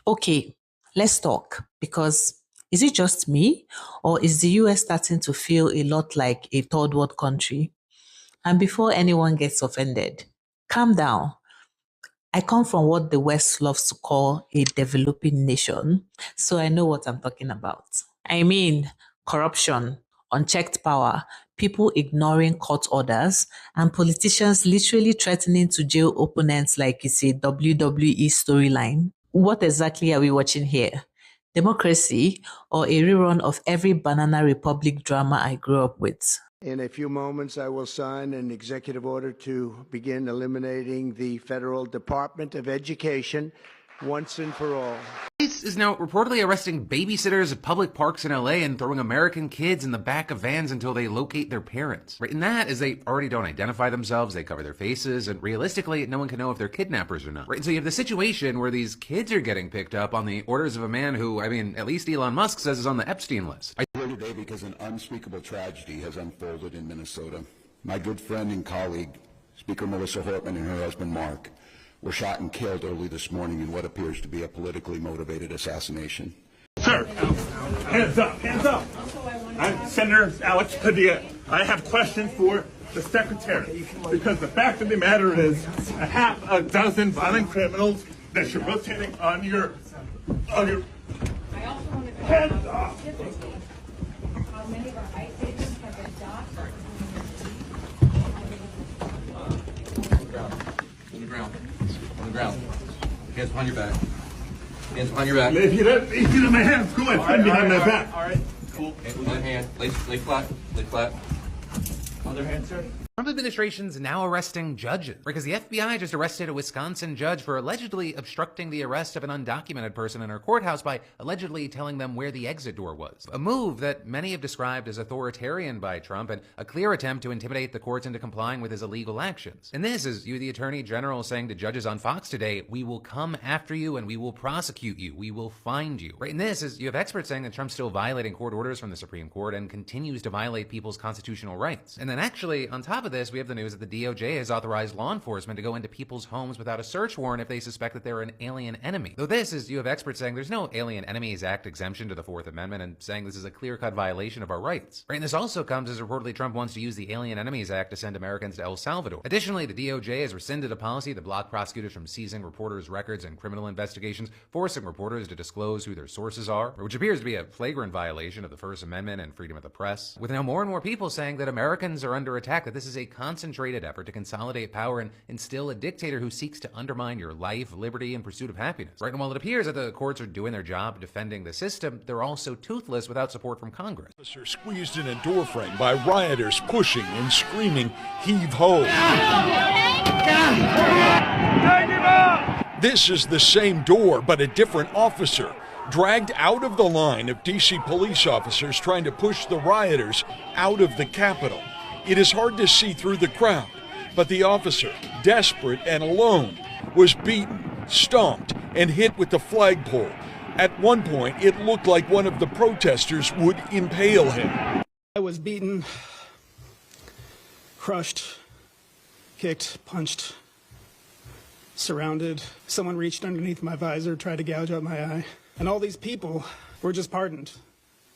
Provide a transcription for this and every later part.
Okay, let's talk because is it just me or is the US starting to feel a lot like a third world country? And before anyone gets offended, calm down. I come from what the West loves to call a developing nation, so I know what I'm talking about. I mean, corruption, unchecked power, people ignoring court orders, and politicians literally threatening to jail opponents like it's a WWE storyline. What exactly are we watching here? Democracy or a rerun of every Banana Republic drama I grew up with? In a few moments, I will sign an executive order to begin eliminating the Federal Department of Education once and for all. Police is now reportedly arresting babysitters at public parks in LA and throwing American kids in the back of vans until they locate their parents. Right, and that is they already don't identify themselves, they cover their faces, and realistically, no one can know if they're kidnappers or not. Right, and so you have the situation where these kids are getting picked up on the orders of a man who, I mean, at least Elon Musk says is on the Epstein list. I'm here today because an unspeakable tragedy has unfolded in Minnesota. My good friend and colleague, Speaker Melissa Hortman, and her husband Mark were shot and killed early this morning in what appears to be a politically motivated assassination. Sir, hands up, hands up. I'm Senator Alex Padilla. I have questions for the Secretary, because the fact of the matter is a half a dozen violent criminals that you're rotating on your hands up. Many of our ICE agents have been docked. On the ground. Hands behind your back. Hands behind your back. If you don't my hands, go ahead, put them behind my back. All right. Cool. Other hand. Lay flat. Lay flat. Other hand, sir. Trump administration's now arresting judges because the FBI just arrested a Wisconsin judge for allegedly obstructing the arrest of an undocumented person in her courthouse by allegedly telling them where the exit door was. A move that many have described as authoritarian by Trump and a clear attempt to intimidate the courts into complying with his illegal actions. And this is you, the Attorney General, saying to judges on Fox today, we will come after you and we will prosecute you. We will find you. Right? And this is you have experts saying that Trump's still violating court orders from the Supreme Court and continues to violate people's constitutional rights. And then actually, on top of this, we have the news that the DOJ has authorized law enforcement to go into people's homes without a search warrant if they suspect that they're an alien enemy. Though this is, you have experts saying there's no Alien Enemies Act exemption to the Fourth Amendment and saying this is a clear-cut violation of our rights. Right? And this also comes as reportedly Trump wants to use the Alien Enemies Act to send Americans to El Salvador. Additionally, the DOJ has rescinded a policy that blocked prosecutors from seizing reporters' records in criminal investigations, forcing reporters to disclose who their sources are, which appears to be a flagrant violation of the First Amendment and freedom of the press. With now more and more people saying that Americans are under attack, that this is a concentrated effort to consolidate power and instill a dictator who seeks to undermine your life, liberty, and pursuit of happiness. Right? And while it appears that the courts are doing their job defending the system, they're also toothless without support from Congress. Officer squeezed in a doorframe by rioters pushing and screaming, "Heave ho!" This is the same door, but a different officer, dragged out of the line of D.C. police officers trying to push the rioters out of the Capitol. It is hard to see through the crowd, but the officer, desperate and alone, was beaten, stomped, and hit with the flagpole. At one point, it looked like one of the protesters would impale him. I was beaten, crushed, kicked, punched, surrounded. Someone reached underneath my visor, tried to gouge out my eye. And all these people were just pardoned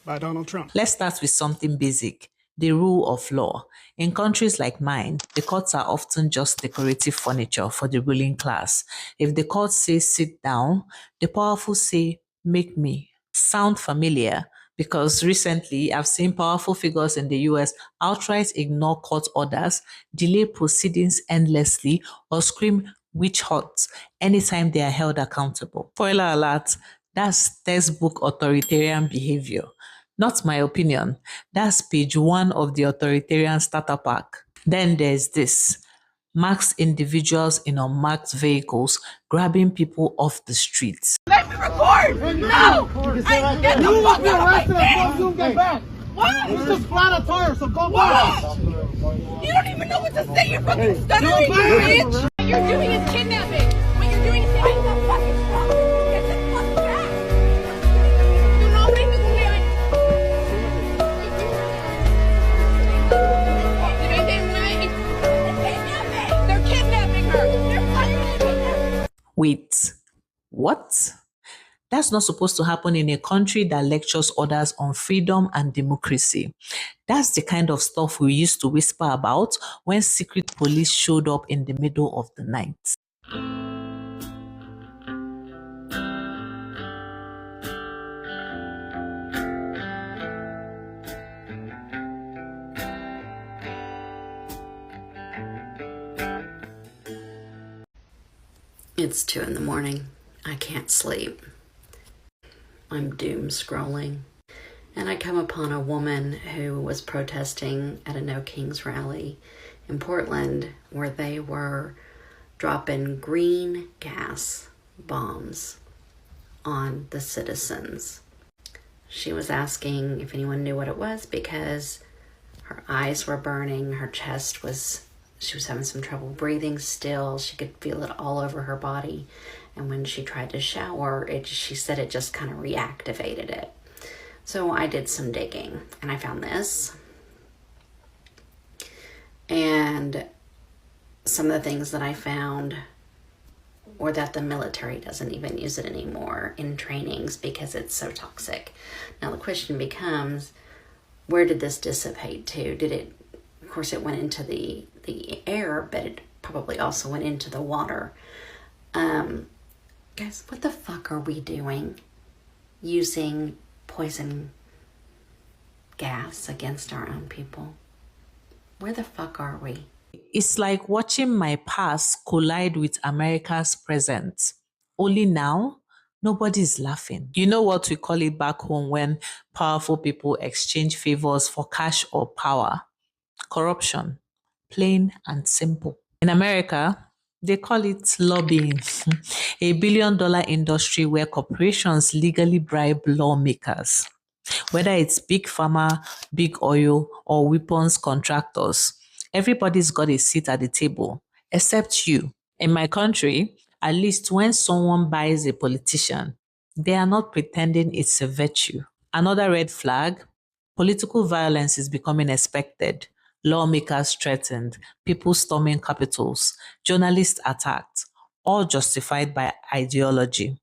by Donald Trump. Let's start with something basic. The rule of law. In countries like mine, the courts are often just decorative furniture for the ruling class. If the court says sit down, the powerful say make me. Sound familiar? Because recently I've seen powerful figures in the US outright ignore court orders, delay proceedings endlessly, or scream witch hunt anytime they are held accountable. Spoiler alert, that's textbook authoritarian behavior. Not my opinion. That's page 1 of the authoritarian starter pack. Then there's this. Marks individuals in unmarked vehicles grabbing people off the streets. Let me record! No! Get the fuck out of my face! What? It's just flat a tire, so go back! You don't even know what to say, you're fucking stuttering, bitch! What you're doing is kidnapping! What you're doing is getting the fucking truck! Get the fuck back! You know what I'm doing? They're kidnapping her! They're fucking kidnapping her! Wait, what? That's not supposed to happen in a country that lectures others on freedom and democracy. That's the kind of stuff we used to whisper about when secret police showed up in the middle of the night. It's 2 in the morning. I can't sleep. I'm doom scrolling. And I come upon a woman who was protesting at a No Kings rally in Portland where they were dropping green gas bombs on the citizens. She was asking if anyone knew what it was because her eyes were burning, her chest was, she was having some trouble breathing still. She could feel it all over her body. And when she tried to shower, she said it just kind of reactivated it. So I did some digging and I found this. And some of the things that I found were that the military doesn't even use it anymore in trainings because it's so toxic. Now the question becomes, where did this dissipate to? Did it, of course it went into the air, but it probably also went into the water. Guys, what the fuck are we doing using poison gas against our own people? Where the fuck are we? It's like watching my past collide with America's present. Only now, nobody's laughing. You know what we call it back home when powerful people exchange favors for cash or power? Corruption. Plain and simple. In America, they call it lobbying, a billion-dollar industry where corporations legally bribe lawmakers. Whether it's big pharma, big oil, or weapons contractors, everybody's got a seat at the table, except you. In my country, at least when someone buys a politician, they are not pretending it's a virtue. Another red flag, political violence is becoming expected. Lawmakers threatened, people storming capitals, journalists attacked, all justified by ideology.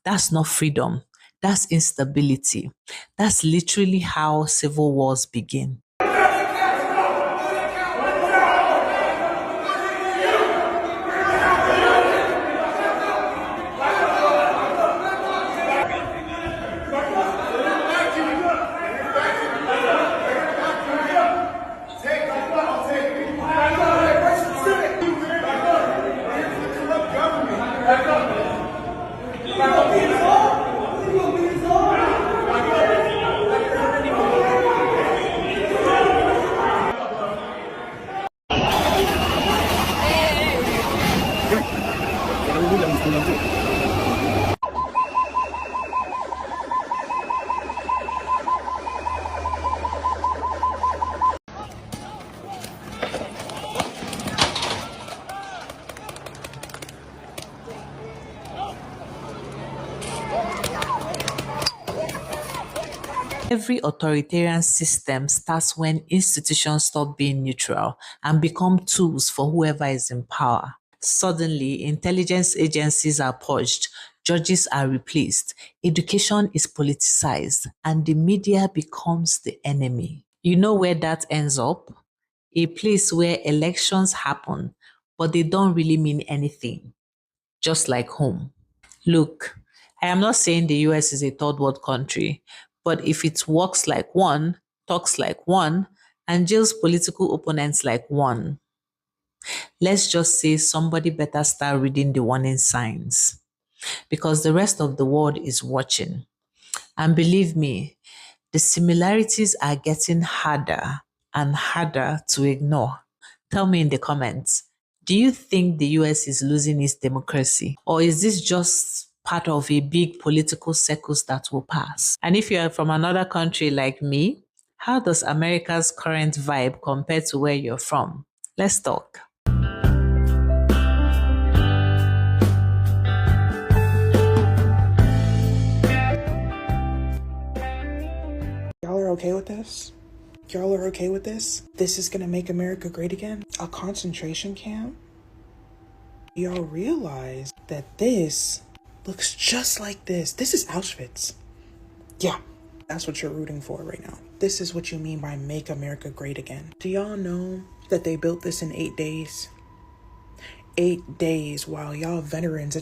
That's not freedom. That's instability. That's literally how civil wars begin. Every authoritarian system starts when institutions stop being neutral and become tools for whoever is in power. Suddenly, intelligence agencies are purged, judges are replaced, education is politicized, and the media becomes the enemy. You know where that ends up? A place where elections happen, but they don't really mean anything, just like home. Look, I am not saying the US is a third world country, but if it walks like one, talks like one, and jails political opponents like one, let's just say somebody better start reading the warning signs because the rest of the world is watching. And believe me, the similarities are getting harder and harder to ignore. Tell me in the comments, do you think the US is losing its democracy? Or is this just part of a big political circus that will pass? And if you are from another country like me, how does America's current vibe compare to where you're from? Let's talk. Y'all are okay with this? Y'all are okay with this? This is gonna make America great again? A concentration camp? Y'all realize that this looks just like this. This is Auschwitz. Yeah, that's what you're rooting for right now. This is what you mean by make America great again. Do y'all know that they built this in 8 days? 8 days while y'all veterans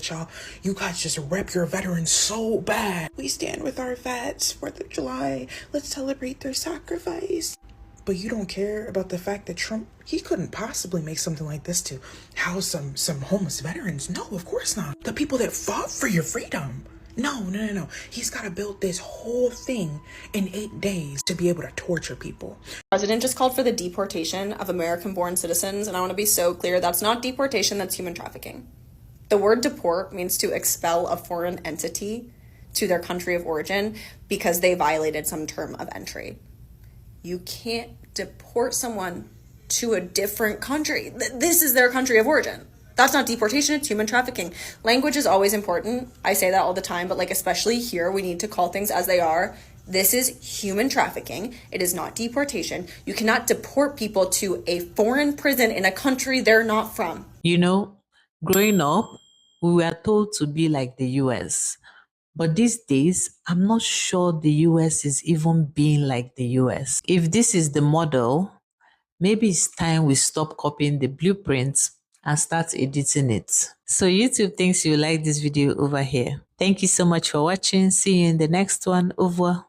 you guys just rep your veterans so bad. We stand with our vets, 4th of July. Let's celebrate their sacrifice. But you don't care about the fact that Trump, he couldn't possibly make something like this to house some homeless veterans. No, of course not. The people that fought for your freedom. No. He's got to build this whole thing in 8 days to be able to torture people. The president just called for the deportation of American-born citizens, and I want to be so clear, that's not deportation, that's human trafficking. The word deport means to expel a foreign entity to their country of origin because they violated some term of entry. You can't deport someone to a different country. This is their country of origin. That's not deportation, it's human trafficking. Language is always important. I say that all the time, but like especially here, we need to call things as they are. This is human trafficking. It is not deportation. You cannot deport people to a foreign prison in a country they're not from. You know, growing up, we were told to be like the US. But these days, I'm not sure the US is even being like the US. If this is the model, maybe it's time we stop copying the blueprints and start editing it. So YouTube thinks you like this video over here. Thank you so much for watching. See you in the next one. Over.